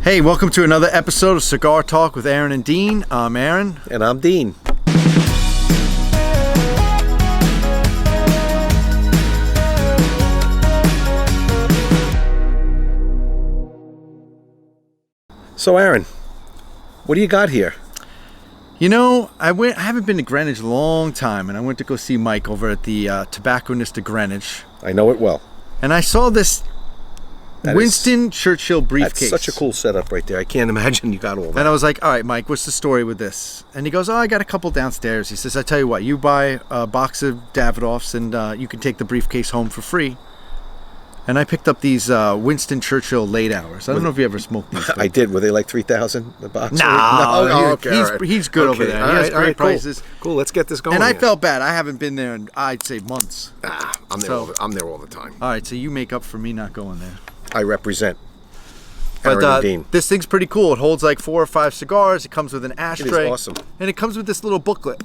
Hey, welcome to another episode of Cigar Talk with Aaron and Dean. I'm Aaron. And I'm Dean. So Aaron, what do you got here? You know, I haven't been to Greenwich in a long time, and I went to go see Mike over at the Tobacconist of Greenwich. I know it well. And I saw this Winston Churchill briefcase. That's such a cool setup right there. I can't imagine you got all that. And I was like, all right, Mike, what's the story with this? And he goes, I got a couple downstairs. He says, I tell you what, you buy a box of Davidoffs and you can take the briefcase home for free. And I picked up these Winston Churchill late hours. I don't know if you ever smoked these. I did. Were they like $3,000 a box? No, okay, he's good over there. He has great prices. Cool. Let's get this going. And I felt bad. I haven't been there in, I'd say, months. I'm there all the time. All right, so you make up for me not going there. I represent. But this thing's pretty cool. It holds like 4 or 5 cigars. It comes with an ashtray. It is awesome. And it comes with this little booklet.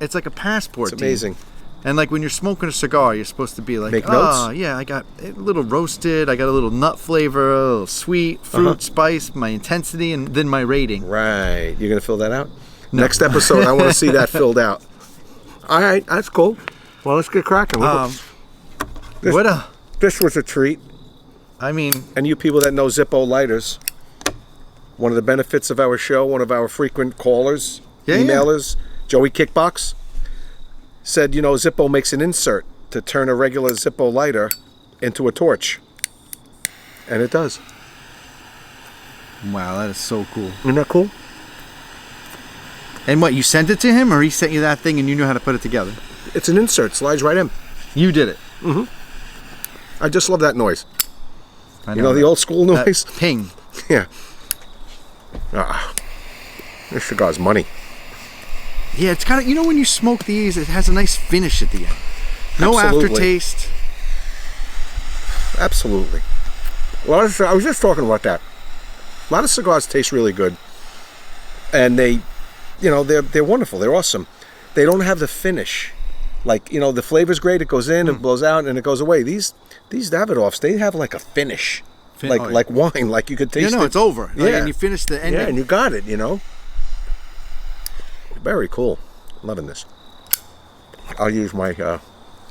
It's like a passport. It's amazing. And like when you're smoking a cigar, you're supposed to be like, make notes? Oh, yeah, I got a little roasted, I got a little nut flavor, a little sweet, fruit, spice, my intensity, and then my rating. Right. You're going to fill that out? No. Next episode, I want to see that filled out. All right. That's cool. Well, let's get cracking. This was a treat. I mean... And you people that know Zippo lighters, one of the benefits of our show, one of our frequent callers, emailers, Joey Kickbox, said, you know, Zippo makes an insert to turn a regular Zippo lighter into a torch. And it does. Wow, that is so cool. Isn't that cool? And what, you sent it to him, or he sent you that thing and you knew how to put it together? It's an insert. Slides right in. You did it. Mm-hmm. I just love that noise. I know, you know the old school noise? That ping. Yeah. This cigar's money. Yeah, it's kind of, you know, when you smoke these, it has a nice finish at the end. No aftertaste. Absolutely. I was just talking about that. A lot of cigars taste really good. And they, you know, they're wonderful. They're awesome. They don't have the finish. Like, you know, the flavor's great. It goes in, it blows out, and it goes away. These Davidoffs, they have like a finish. Like wine, like you could taste it. You know, it's over. Yeah. Like, and you finish the ending. Yeah, and you got it, you know. Very cool. Loving this. I'll use my,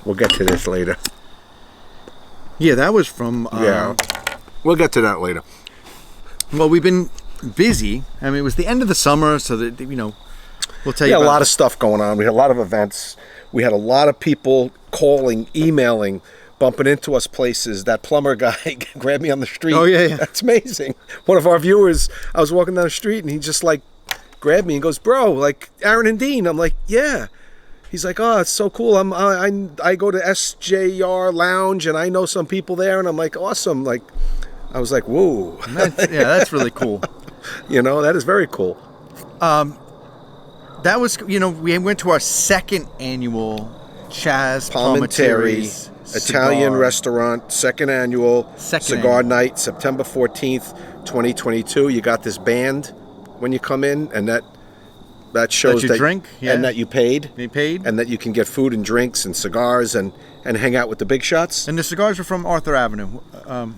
we'll get to this later. Yeah, that was from... yeah, we'll get to that later. Well, we've been busy. I mean, it was the end of the summer, so that, you know, we'll tell you about a lot of stuff going on. We had a lot of events. We had a lot of people calling, emailing, bumping into us places. That plumber guy grabbed me on the street. Oh, yeah. That's amazing. One of our viewers, I was walking down the street, and he just, like, grabbed me and goes, bro, like Aaron and Dean. I'm like, yeah. He's like, oh, it's so cool. I go to SJR Lounge and I know some people there, and I'm like, awesome. Like, I was like, whoa. That's really cool. You know, that is very cool. That was, you know, we went to our second annual Chaz Palminteri's Italian restaurant, second annual cigar night, September 14th, 2022. You got this band when you come in, and that shows that you drink, and that you paid. You paid, and that you can get food and drinks and cigars and hang out with the big shots. And the cigars are from Arthur Avenue.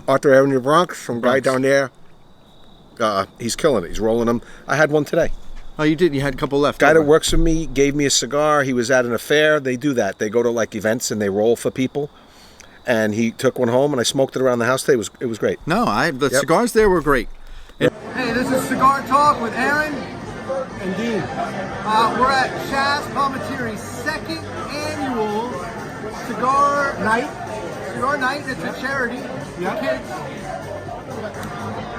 Arthur Avenue, Bronx, from Guy down there. He's killing it. He's rolling them. I had one today. Oh, you did? You had a couple left. Guy that works for me gave me a cigar. He was at an affair. They do that. They go to like events and they roll for people. And he took one home, and I smoked it around the house today. It was great. No, the cigars there were great. Hey, this is Cigar Talk with Aaron and Dean. We're at Chaz Palminteri's second annual cigar night. Cigar night. It's a charity for kids.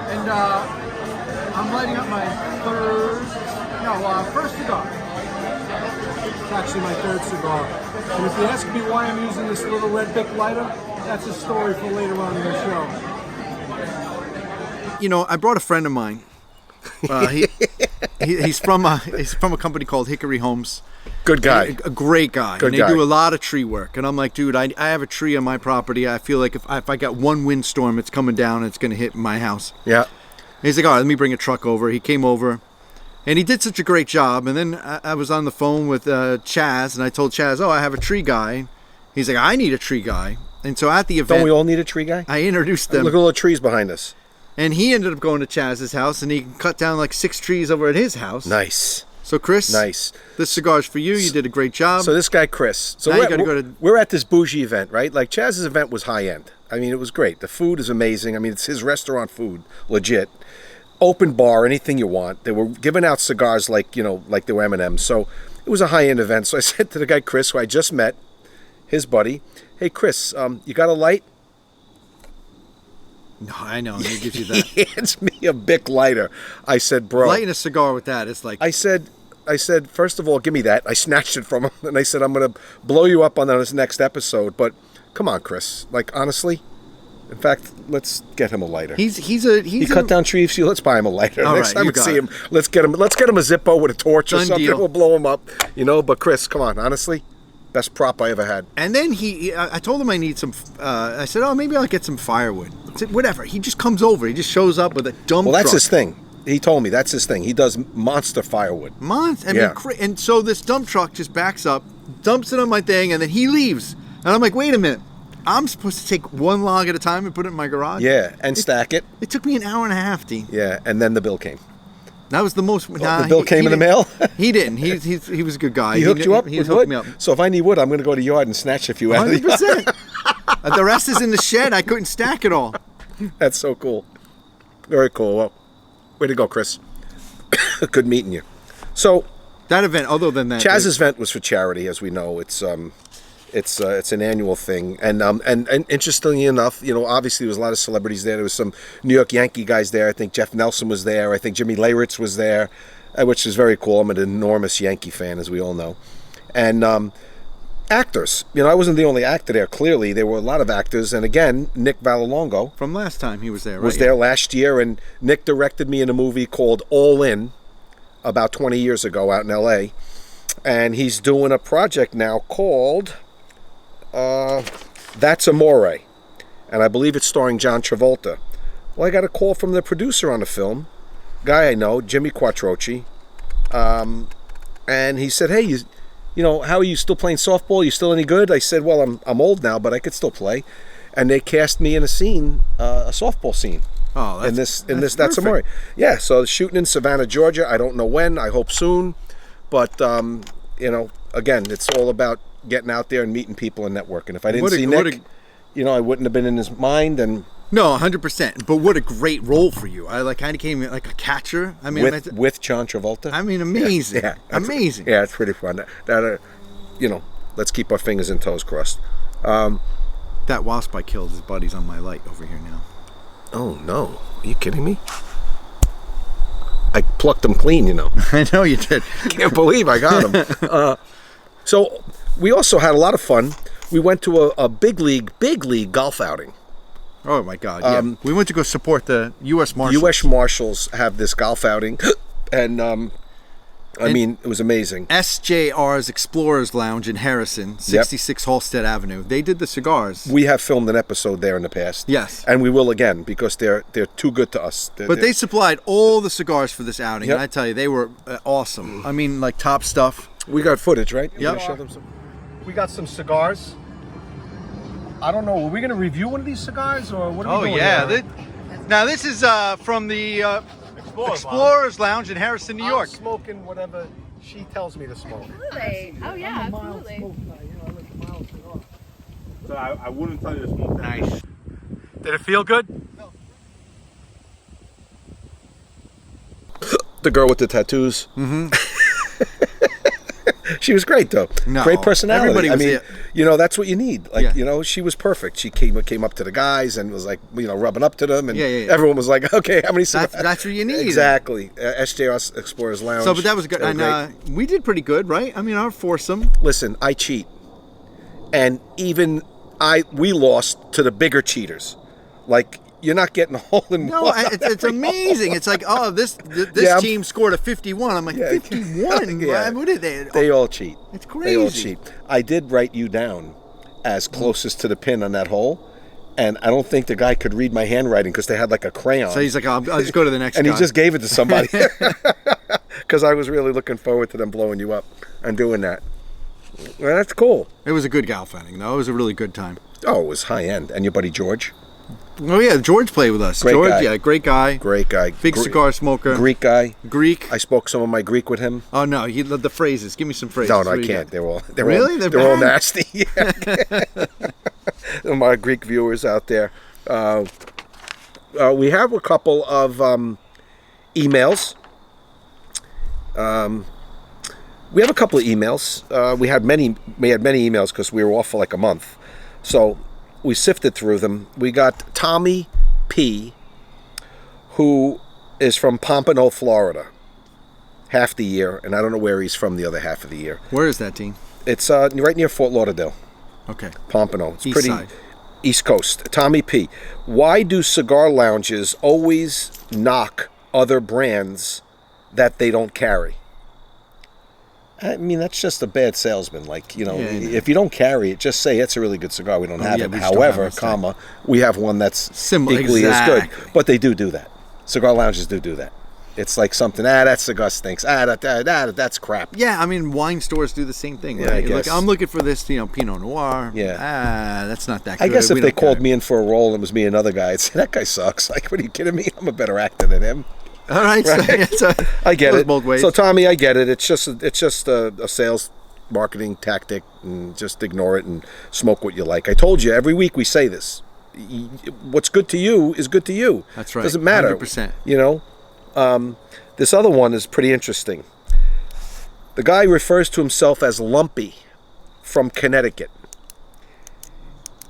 And I'm lighting up my first cigar. It's actually my third cigar. And if you ask me why I'm using this little red Bic lighter, that's a story for later on in the show. You know, I brought a friend of mine. He's from a company called Hickory Homes. Good guy. A great guy. Good and they do a lot of tree work. And I'm like, dude, I have a tree on my property. I feel like if I got one windstorm, it's coming down and it's going to hit my house. Yeah. And he's like, all right, let me bring a truck over. He came over. And he did such a great job. And then I was on the phone with Chaz, and I told Chaz, oh, I have a tree guy. He's like, I need a tree guy. And so at the event... Don't we all need a tree guy? I introduced them. Look at all the trees behind us. And he ended up going to Chaz's house, and he cut down like 6 trees over at his house. Nice. So, Chris, Nice. this cigar's for you. You did a great job. So this guy, Chris. So Now you gotta go to- we're at this bougie event, right? Like Chaz's event was high end. I mean, it was great. The food is amazing. I mean, it's his restaurant food, legit. Open bar, anything you want. They were giving out cigars like they were M&Ms. So it was a high end event. So I said to the guy, Chris, who I just met, his buddy, hey, Chris, you got a light? No, I know. He gives you that. He hands me a Bic lighter. I said, bro. Lighting a cigar with that, it's like... I said, first of all, give me that. I snatched it from him, and I said, I'm going to blow you up on this next episode. But come on, Chris. Like, honestly, in fact, let's get him a lighter. He cut down trees. Let's buy him a lighter. All Next right, time you we got see it. him, let's get him a Zippo with a torch or Done something. deal. We'll blow him up. But Chris, come on, honestly, best prop I ever had. And then I told him I need some... I said, oh, maybe I'll get some firewood. I said, whatever. He just comes over. He just shows up with a dump Well, that's truck. his thing. He told me that's his thing. He does monster firewood. I mean, and so this dump truck just backs up, dumps it on my thing, and then he leaves. And I'm like, wait a minute. I'm supposed to take one log at a time and put it in my garage? Yeah, and stack it. It took me an hour and a half, Dean. Yeah, and then the bill came. That was the most... The bill came in the mail? He didn't. He was a good guy. He hooked you up He with hooked wood? me up. So if I need wood, I'm going to go to the yard and snatch a few out of the yard. 100%. The rest is in the shed. I couldn't stack it all. That's so cool. Very cool. Well, way to go, Chris. Good meeting you. So That event, other than that... Chaz's event was for charity, as we know. It's an annual thing, and interestingly enough, obviously there was a lot of celebrities there. There was some New York Yankee guys there. I think Jeff Nelson was there. I think Jimmy Leyritz was there, which is very cool. I'm an enormous Yankee fan, as we all know, and actors. I wasn't the only actor there. Clearly, there were a lot of actors, and again, Nick Vallelongo From last time he was there, right? was there last year, and Nick directed me in a movie called All In about 20 years ago out in L.A., and he's doing a project now called That's Amore, and I believe it's starring John Travolta. Well, I got a call from the producer on the film, guy I know, Jimmy Quattrochi, and he said, hey, how are you still playing softball? You still any good? I said, well, I'm old now, but I could still play. And they cast me in a scene, a softball scene. Oh, That's Amore. Yeah, so shooting in Savannah, Georgia. I don't know when. I hope soon. But again, it's all about getting out there and meeting people and networking. If I didn't see Nick, I wouldn't have been in his mind. And no, 100%. But what a great role for you. I kind of came like a catcher. I mean, with John Travolta. I mean, amazing. Yeah, amazing. Yeah, it's pretty fun. Let's keep our fingers and toes crossed. That wasp I killed, his buddy's on my light over here now. Oh no! Are you kidding me? I plucked them clean, I know you did. Can't believe I got them. So we also had a lot of fun. We went to a big league golf outing. Oh my God! Yeah, we went to go support the U.S. Marshals. U.S. Marshals have this golf outing, and I mean, it was amazing. SJR's Explorers Lounge in Harrison, 66 Halstead Avenue. They did the cigars. We have filmed an episode there in the past. Yes. And we will again, because they're too good to us. But they supplied all the cigars for this outing, Yep. and I tell you, they were awesome. I mean, like top stuff. We got footage, right? Yep. Show them some. We got some cigars. I don't know. Are we going to review one of these cigars, or what are we doing here? Now this is from the Explorers Lounge in Harrison, New York. I'm smoking whatever she tells me to smoke. Absolutely. Oh yeah, absolutely. So I wouldn't tell you to smoke that. Nice. Did it feel good? The girl with the tattoos. Mm-hmm. She was great, though. No, Great personality. everybody was I mean, that's what you need. Like, Yeah. she was perfect. She came up to the guys and was like, rubbing up to them, and Yeah. everyone was like, okay, how many cigars? That's what you need. Exactly. SJR Explorers Lounge. So, but that was good. They were And great. we did pretty good, right? I mean, our foursome. Listen, I cheat, and even we lost to the bigger cheaters. Like, you're not getting a hole in No, one. it's amazing. It's like, oh, this Yeah, team scored a 51. I'm like, Yeah. 51? Yeah. What did they? They all cheat. It's They all crazy. cheat. I did write you down as closest to the pin on that hole, and I don't think the guy could read my handwriting because they had like a crayon. So he's like, I'll just go to the next and guy. he just gave it to somebody because I was really looking forward to them blowing you up and doing that. Well, that's cool. It was a good golf outing, though. It was a really good time. Oh, it was high end. And your buddy George? Oh yeah, George played with us. Great George, guy. yeah, great guy. Great guy. Big cigar smoker. Greek guy. Greek. I spoke some of my Greek with him. Oh no, he loved the phrases. Give me some phrases. No, What I do you can't. got? They're Really? all, They're all bad? nasty. My Greek viewers out there. We have a couple of emails. We have a couple of emails. We had many emails because we were off for like a month. So we sifted through them. We got Tommy P, who is from Pompano, Florida, half the year, and I don't know where he's from the other half of the year. Where is that, Dean? It's right near Fort Lauderdale. Okay. Pompano. It's East pretty side. East Coast. Tommy P. Why do cigar lounges always knock other brands that they don't carry? I mean, that's just a bad salesman. Like, you know, Yeah, I know. if you don't carry it, just say it's a really good cigar. We don't have yeah, it. we just don't have However, it, so- comma, we have one that's Similar- equally as exactly. good. But they do that. Cigar lounges do that. It's like something, that cigar stinks. That's crap. Yeah, I mean, wine stores do the same thing. Yeah, Right? I Look, guess. I'm looking for this, Pinot Noir. Yeah. That's not that good. I guess We if they don't called care. me in for a role and it was me and another guy, I'd say, that guy sucks. Like, what are you kidding me? I'm a better actor than him. All right, so, Right. yeah, so I get goes it. both ways. So Tommy, I get it. It's just a sales marketing tactic, and just ignore it and smoke what you like. I told you every week we say this. What's good to you is good to you. That's right. Doesn't matter. 100%. You know. This other one is pretty interesting. The guy refers to himself as Lumpy from Connecticut.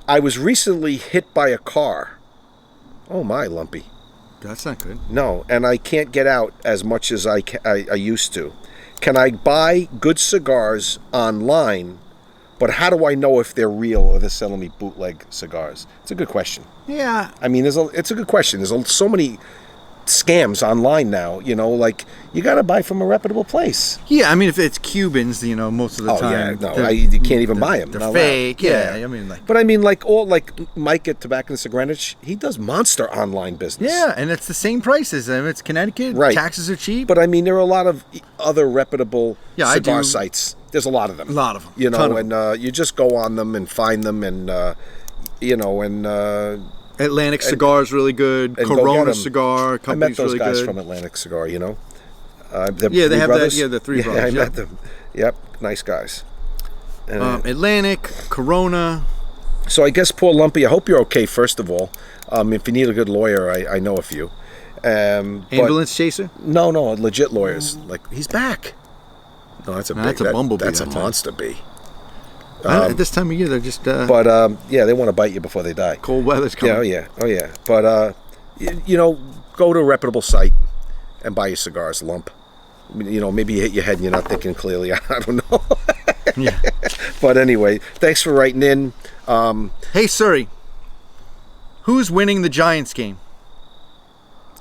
I was recently hit by a car. Oh my, Lumpy. That's not good. No, and I can't get out as much as I used to. Can I buy good cigars online, but how do I know if they're real or they're selling me bootleg cigars? It's a good question. Yeah. I mean, it's a good question. There's so many scams online now, you know, like, you got to buy from a reputable place. Yeah, I mean, if it's Cubans, you know, most of the Oh, time. yeah, no, you can't even buy them. They're fake. Yeah, I mean, like. But I mean, like Mike at Tobacconist of Greenwich, he does monster online business. Yeah, and it's the same prices. I mean, it's Connecticut. Right. Taxes are cheap. But I mean, there are a lot of other reputable Yeah, I cigar do. sites. There's a lot of them. A lot of them. You Ton know, of and you just go on them and find them, and Atlantic Cigar's really good. and go get Corona 'em. Cigar I met Company's those really guys good. from Atlantic Cigar. You know, Yeah, they three have that- brothers. yeah, the three Yeah, brothers, I yeah. met them. Yep, nice guys. And, Atlantic, Corona. so I guess poor Lumpy. I hope you're okay. First of all, if you need a good lawyer, I know a few. But Ambulance chaser. no, legit lawyers. Like, he's back. No, that's a No, big. that's a bumblebee, That's a that time. monster bee. At this time of year, they're just But yeah, they want to bite you before they die. cold weather's coming. Yeah, oh yeah. But you know, go to a reputable site and buy your cigars, Lump. You know, maybe you hit your head and you're not thinking clearly. I don't know. Yeah. But anyway, thanks for writing in. Hey, Surrey. Who's winning the Giants game?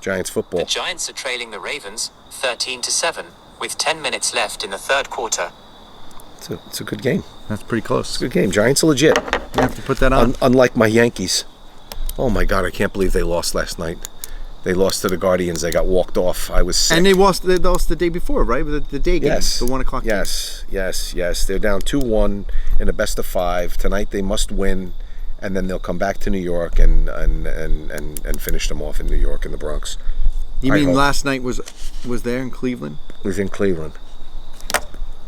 Giants football. The Giants are trailing the Ravens 13-7 with 10 minutes left in the third quarter. It's a good game. That's pretty close. Good game. Giants are legit. You have to put that on. Unlike my Yankees. Oh my God, I can't believe they lost last night. They lost to the Guardians. They got walked off. I was sick. And they lost the day before, right? The day game, Yes. the 1 o'clock game. Yes. They're down 2-1 in a best of 5. Tonight they must win, and then they'll come back to New York and finish them off in New York and the Bronx. You I mean hope. last night was there in Cleveland? It was in Cleveland.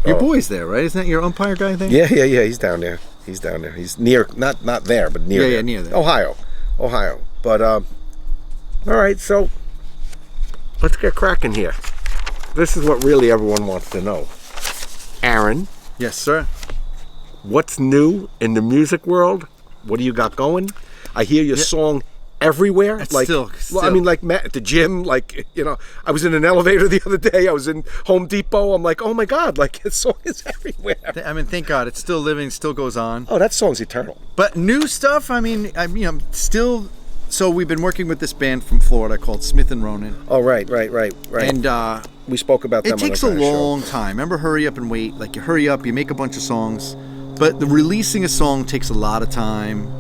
Your Oh. boy's there, right? Isn't that your umpire guy thing? Yeah. He's down there. He's near, not there, but near. Yeah, there. near there. Ohio. But all right, so let's get cracking here. This is what really everyone wants to know. Aaron, Yes, sir. what's new in the music world? What do you got going? I hear your song everywhere. It's like, still- well, I mean, like at the gym. Like, you know, I was in an elevator the other day. I was in Home Depot. I'm like, oh my God, like his song is everywhere. I mean, thank God, it's still living, still goes on. Oh, that song's eternal. But new stuff, I mean, still. So we've been working with this band from Florida called Smith and Ronan, Oh, right. and We spoke about them. it takes a on the prior show. long time. Remember, Hurry Up and Wait. Like, you hurry up, you make a bunch of songs, but the releasing a song takes a lot of time.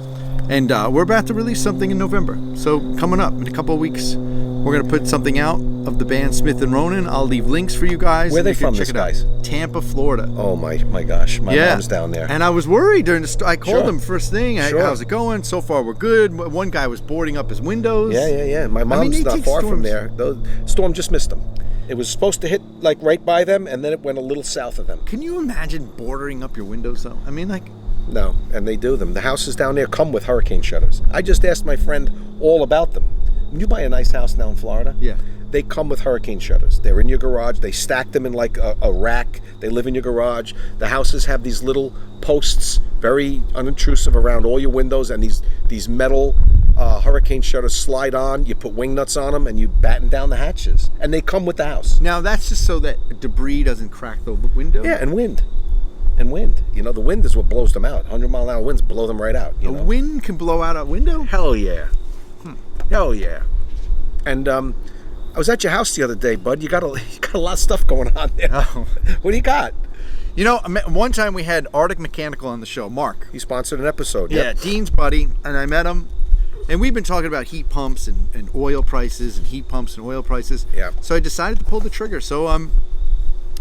And we're about to release something in November. So coming up in a couple of weeks, we're gonna put something out. of the band Smith and Ronan. I'll leave links for you guys. Where are and they you can from, check these it out. guys? Tampa, Florida. Oh my gosh, my mom's down there. And I was worried during the. I called Sure. them first thing. Sure. How's it going? So far, we're good. One guy was boarding up his windows. Yeah. My mom's they not take far from storms. there. The storm just missed them. It was supposed to hit like right by them, and then it went a little south of them. Can you imagine bordering up your windows though? I mean, like. No, and they do them. The houses down there come with hurricane shutters. I just asked my friend all about them. When you buy a nice house now in Florida, Yeah. they come with hurricane shutters. They're in your garage. They stack them in like a rack. They live in your garage. The houses have these little posts, very unintrusive, around all your windows, and these metal hurricane shutters slide on. You put wing nuts on them, and you batten down the hatches. And they come with the house. Now that's just so that debris doesn't crack the window. Yeah, and wind. And wind. You know, the wind is what blows them out. 100-mile-an-hour winds blow them right out. You A know? wind can blow out a window. Hell yeah. Hell yeah. And I was at your house the other day, bud. You got a lot of stuff going on there. Oh. What do you got? You know, one time we had Arctic Mechanical on the show, Mark. He sponsored an episode. Yeah, Yep. Dean's buddy, and I met him, and we've been talking about heat pumps and oil prices and heat pumps and oil prices. Yeah. So I decided to pull the trigger. So I'm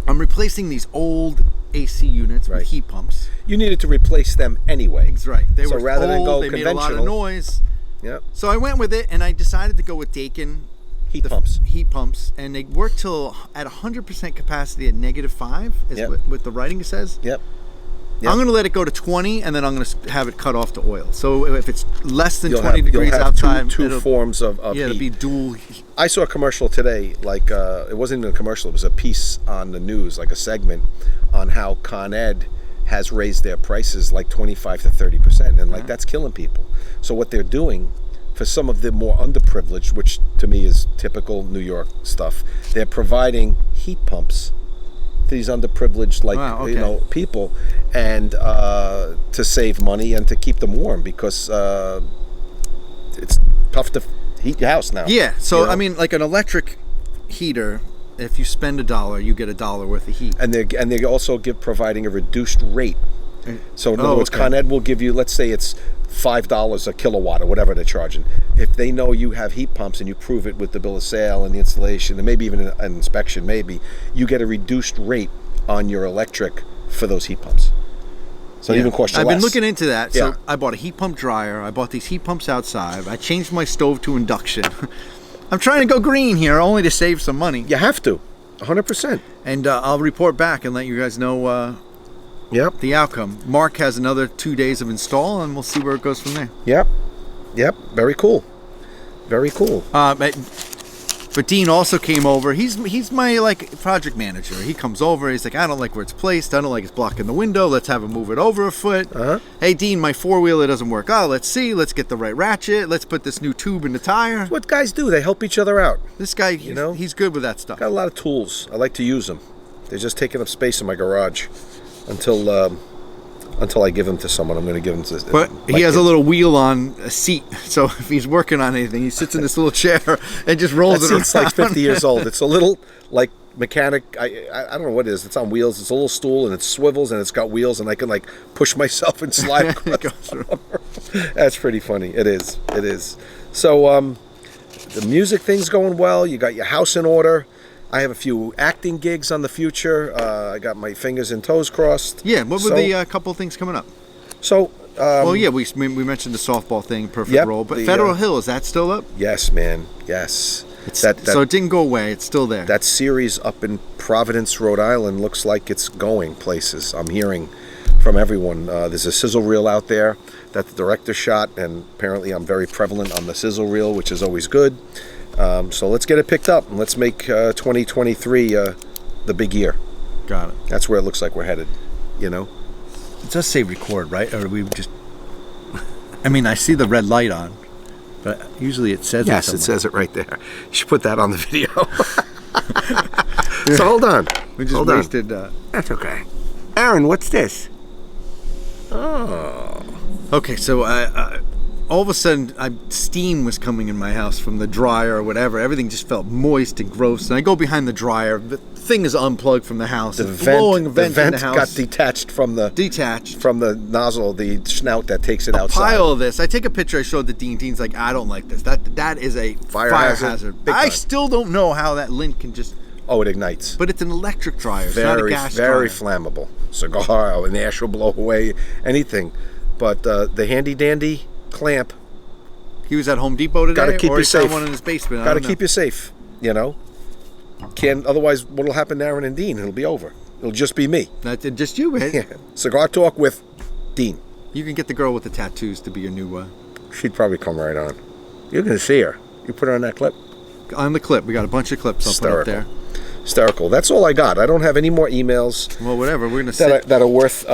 replacing these old AC units Right. with heat pumps. You needed to replace them anyway. That's right. They So were rather than old, go they made a lot of conventional- noise. Yep. So I went with it, and I decided to go with Dakin Heat pumps. Heat pumps, and they work till at 100% capacity at -5, is Yep. what the writing says. Yep. Yep. I'm going to let it go to 20, and then I'm going to have it cut off to oil. So if it's less than You'll 20 have, degrees you'll have outside, two it'll, forms of yeah, it'll heat. be dual. I saw a commercial today, like it wasn't even a commercial, it was a piece on the news, like a segment on how Con Ed has raised their prices like 25 to 30%, and like that's killing people. So what they're doing for some of the more underprivileged, which to me is typical New York stuff, they're providing heat pumps to these underprivileged, like Wow, okay. you know, people, and to save money and to keep them warm, because it's tough to heat your house now. Yeah, so you know? I mean, like an electric heater, if you spend $1, you get $1 worth of heat. and they also providing a reduced rate. So in other words, okay. Con Ed will give you, let's say it's $5 a kilowatt or whatever they're charging. If they know you have heat pumps and you prove it with the bill of sale and the installation and maybe even an inspection, maybe you get a reduced rate on your electric for those heat pumps. So it even costs you I've less. been looking into that. Yeah. So I bought a heat pump dryer. I bought these heat pumps outside. I changed my stove to induction. I'm trying to go green here, only to save some money. You have to, 100%. And I'll report back and let you guys know Yep, the outcome. Mark has another 2 days of install, and we'll see where it goes from there. yep. Very cool. Very cool. But Dean also came over. He's my like project manager. He comes over. He's like, I don't like where it's placed. I don't like it's blocking the window. Let's have him move it over a foot. Uh-huh. Hey Dean, my 4-wheeler doesn't work. Oh, let's see. Let's get the right ratchet. Let's put this new tube in the tire. What guys do, they help each other out. This guy, know? he's good with that stuff. Got a lot of tools. I like to use them. They're just taking up space in my garage until I give them to someone. I'm going to give them to. But my he has a kids. little wheel on a seat, so if he's working on anything, he sits in this little chair and just rolls That it around. seat's like 50 years old. It's a little like mechanic. I don't know what it is. It's on wheels. It's a little stool and it swivels and it's got wheels and I can like push myself and slide across. It goes through. That's pretty funny. It is. It is. So the music thing's going well. You got your house in order. I have a few acting gigs on the future. I got my fingers and toes crossed. Yeah, what were So- the couple things coming up? So Well, yeah, we mentioned the softball thing, perfect Yep, role. But the, Federal Hill, is that still up? yes, man. Yes. So it didn't go away. It's still there. That series up in Providence, Rhode Island looks like it's going places. I'm hearing from everyone. There's a sizzle reel out there that the director shot, and apparently I'm very prevalent on the sizzle reel, which is always good. So let's get it picked up, and let's make 2023 the big year. Got it. That's where it looks like we're headed, you know? It does say record, right? Or we just... I mean, I see the red light on, but usually it says Yes, it says it right there. You should put that on the video. So hold on. We just hold on. wasted... That's okay. Aaron, what's this? Oh. Okay, so all of a sudden, steam was coming in my house from the dryer or whatever. Everything just felt moist and gross. And I go behind the dryer. The thing is unplugged from the house. The It's blowing a vent in the house. got detached from the nozzle, the snout that takes it outside. Pile of this. I take a picture. I showed the Dean. Dean's like, I don't like this. That is a fire hazard. Big I time. still don't know how that lint can just. Oh, it ignites. But it's an electric dryer. It's not a gas dryer. Very flammable. Cigar, an ash will blow away anything. But the handy dandy clamp. He was at Home Depot today. Got to keep or you he found safe. one in his basement. Got to keep you safe. You know. Otherwise, what'll happen to Aaron and Dean? It'll be over. It'll just be me. That's just you, man. Yeah. Cigar talk with Dean. You can get the girl with the tattoos to be your new. She'd probably come right on. You're gonna see her. You put her on that clip. On the clip, we got a bunch of clips. I'll put up there. Hysterical. That's all I got. I don't have any more emails. Well, whatever. We're gonna that are worth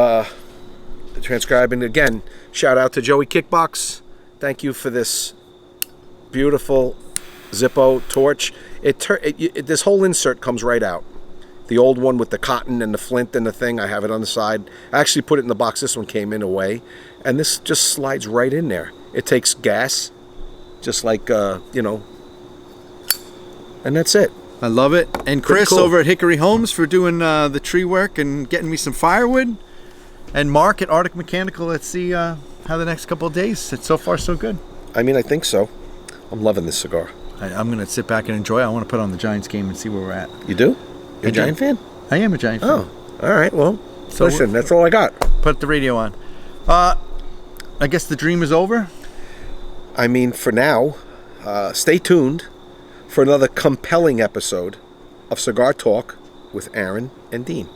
transcribing. Again, shout out to Joey Kickbox. Thank you for this beautiful Zippo torch. This whole insert comes right out. The old one with the cotton and the flint and the thing, I have it on the side. I actually put it in the box. This one came in away, and this just slides right in there. It takes gas, just like and that's it. I love it. And Chris cool. over at Hickory Homes for doing the tree work and getting me some firewood. And Mark at Arctic Mechanical. Let's see how the next couple of days. It's so far so good. I mean, I think so. I'm loving this cigar. I'm going to sit back and enjoy it. I want to put on the Giants game and see where we're at. You do? You're a Giant fan? I am a Giant fan. Oh, all right. Well, So listen, that's all I got. Put the radio on. I guess the dream is over. I mean, for now, stay tuned for another compelling episode of Cigar Talk with Aaron and Dean.